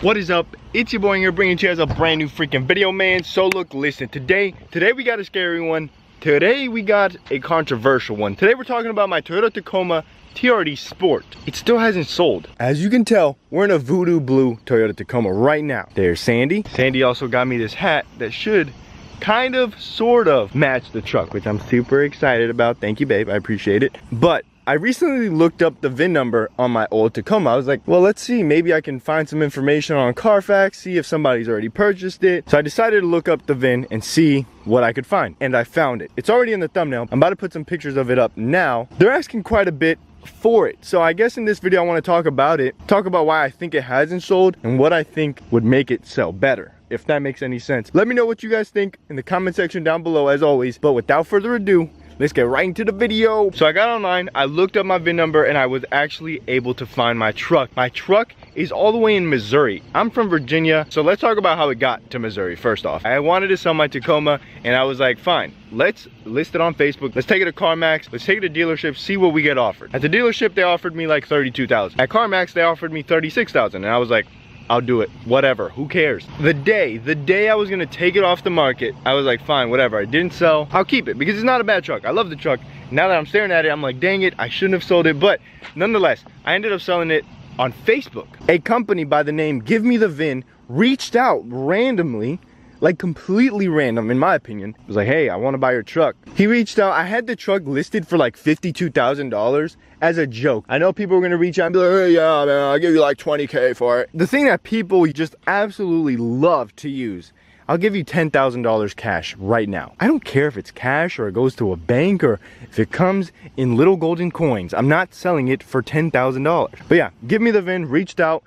What is up? It's your boy here, bringing to you guys a brand new freaking video, man. So look, listen, today we got a scary one. Today we got a controversial one. Today we're talking about my Toyota Tacoma TRD Sport. It still hasn't sold. As you can tell, we're in a voodoo blue Toyota Tacoma right now. There's Sandy. Sandy also got me this hat that should kind of, sort of match the truck, which I'm super excited about. Thank you, babe, I appreciate it. But I recently looked up the VIN number on my old Tacoma. I was like, well, let's see, maybe I can find some information on Carfax, see if somebody's already purchased it. So I decided to look up the VIN and see what I could find, and I found it. It's already in the thumbnail. I'm about to put some pictures of it up now. They're asking quite a bit for it, so I guess in this video I want to talk about it, talk about why I think it hasn't sold and what I think would make it sell better, if that makes any sense. Let me know what you guys think in the comment section down below, as always. But without further ado, let's get right into the video. So I got online, I looked up my VIN number, and I was actually able to find my truck. My truck is all the way in Missouri. I'm from Virginia, so let's talk about how it got to Missouri first off. I wanted to sell my Tacoma, and I was like, fine, let's list it on Facebook. Let's take it to CarMax. Let's take it to dealership, see what we get offered. At the dealership, they offered me like $32,000. At CarMax, they offered me $36,000, and I was like, I'll do it, whatever, who cares? The day I was gonna take it off the market, I was like, fine, whatever, I didn't sell, I'll keep it, because it's not a bad truck. I love the truck. Now that I'm staring at it, I'm like, dang it, I shouldn't have sold it, but nonetheless, I ended up selling it on Facebook. A company by the name Give Me the VIN reached out randomly, like completely random in my opinion. It was like, hey, I want to buy your truck. He reached out. I had the truck listed for like $52,000 as a joke. I know people were gonna reach out and be like, hey, yeah, man, I'll give you like 20K for it. The thing that people just absolutely love to use, I'll give you $10,000 cash right now. I don't care if it's cash or it goes to a bank or if it comes in little golden coins. I'm not selling it for $10,000. But yeah, Give Me the VIN reached out.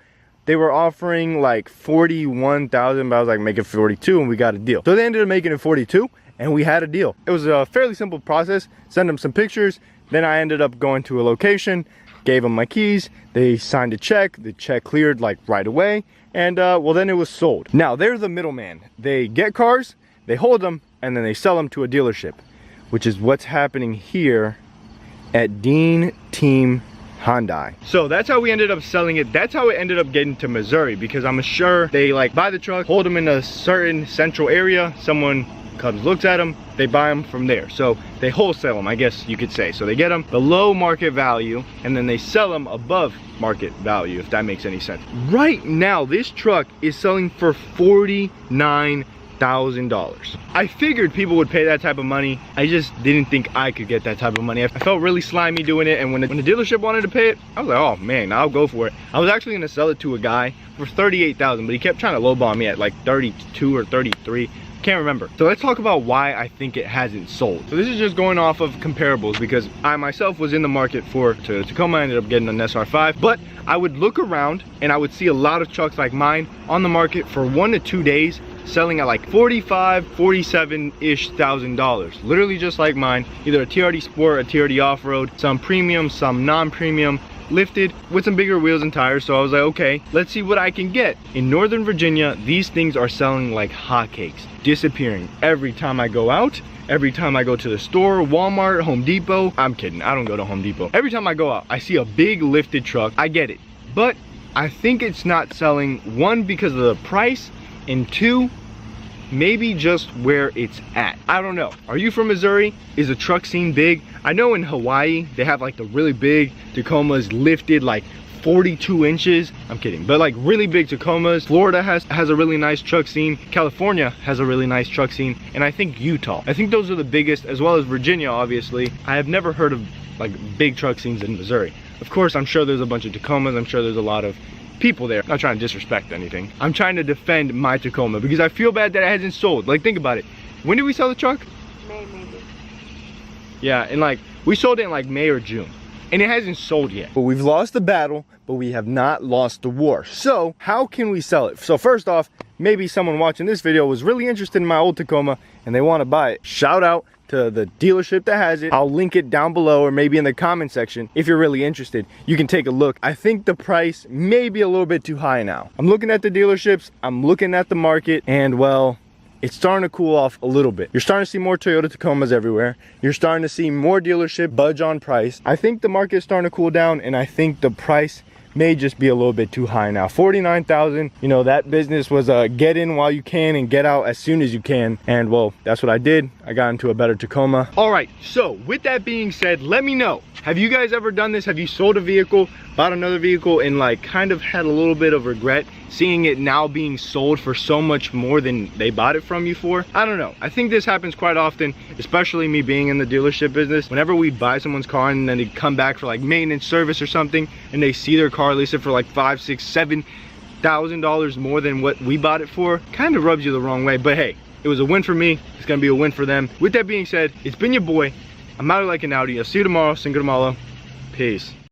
They were offering like 41,000, but I was like, make it 42 and we got a deal. So they ended up making it 42 and we had a deal. It was a fairly simple process. Send them some pictures. Then I ended up going to a location, gave them my keys. They signed a check. The check cleared like right away. And well, then it was sold. Now they're the middleman. They get cars, they hold them, and then they sell them to a dealership, which is what's happening here at Dean Team Hyundai. So that's how we ended up selling it. That's how it ended up getting to Missouri, because I'm sure they like buy the truck, hold them in a certain central area, someone comes, looks at them, they buy them from there. So they wholesale them, I guess you could say. So they get them below market value and then they sell them above market value, if that makes any sense. Right now this truck is selling for $49,000. I figured people would pay that type of money. I just didn't think I could get that type of money. I felt really slimy doing it, and when the dealership wanted to pay it, I was like, oh man, I'll go for it. I was actually gonna sell it to a guy for $38,000, but he kept trying to lowball me at like 32 or 33. Can't remember. So let's talk about why I think it hasn't sold. So this is just going off of comparables, because I myself was in the market for Toyota Tacoma. I ended up getting an SR5, but I would look around and I would see a lot of trucks like mine on the market for 1 to 2 days, selling at like $45,000, $47-ish thousand. Literally just like mine, either a TRD Sport, a TRD Offroad, some premium, some non-premium, lifted with some bigger wheels and tires. So I was like, okay, let's see what I can get. In Northern Virginia, these things are selling like hotcakes, disappearing every time I go out. Every time I go to the store, Walmart, Home Depot. I'm kidding, I don't go to Home Depot. Every time I go out, I see a big lifted truck. I get it, but I think it's not selling, one, because of the price, and two, maybe just where it's at. I don't know. Are you from Missouri? Is the truck scene big? I know in Hawaii they have like the really big Tacomas lifted like 42 inches. I'm kidding, but like really big Tacomas. Florida has a really nice truck scene. California has a really nice truck scene, and I think Utah. I think those are the biggest, as well as Virginia, obviously. I have never heard of like big truck scenes in Missouri. Of course, I'm sure there's a bunch of Tacomas. I'm sure there's a lot of people there. I'm not trying to disrespect anything. I'm trying to defend my Tacoma because I feel bad that it hasn't sold. Like, think about it. When did we sell the truck? May, maybe. Yeah, and like we sold it in like May or June, and it hasn't sold yet. But we've lost the battle, but we have not lost the war. So how can we sell it? So first off, maybe someone watching this video was really interested in my old Tacoma and they want to buy it. Shout out to the dealership that has it. I'll link it down below or maybe in the comment section. If you're really interested, you can take a look. I think the price may be a little bit too high now. I'm looking at the dealerships, I'm looking at the market, and well, it's starting to cool off a little bit. You're starting to see more Toyota Tacomas everywhere. You're starting to see more dealership budge on price. I think the market is starting to cool down, and I think the price may just be a little bit too high now. 49,000, you know, that business was get in while you can and get out as soon as you can. And well, that's what I did. I got into a better Tacoma. All right, so with that being said, let me know, have you guys ever done this? Have you sold a vehicle, bought another vehicle, and like kind of had a little bit of regret seeing it now being sold for so much more than they bought it from you for? I don't know. I think this happens quite often, especially me being in the dealership business. Whenever we buy someone's car and then they come back for like maintenance service or something, and they see their car listed for like $5, $6, $7,000 more than what we bought it for, kind of rubs you the wrong way. But hey, it was a win for me. It's gonna be a win for them. With that being said, it's been your boy. I'm out of like an Audi. I'll see you tomorrow. Single tomorrow. Peace.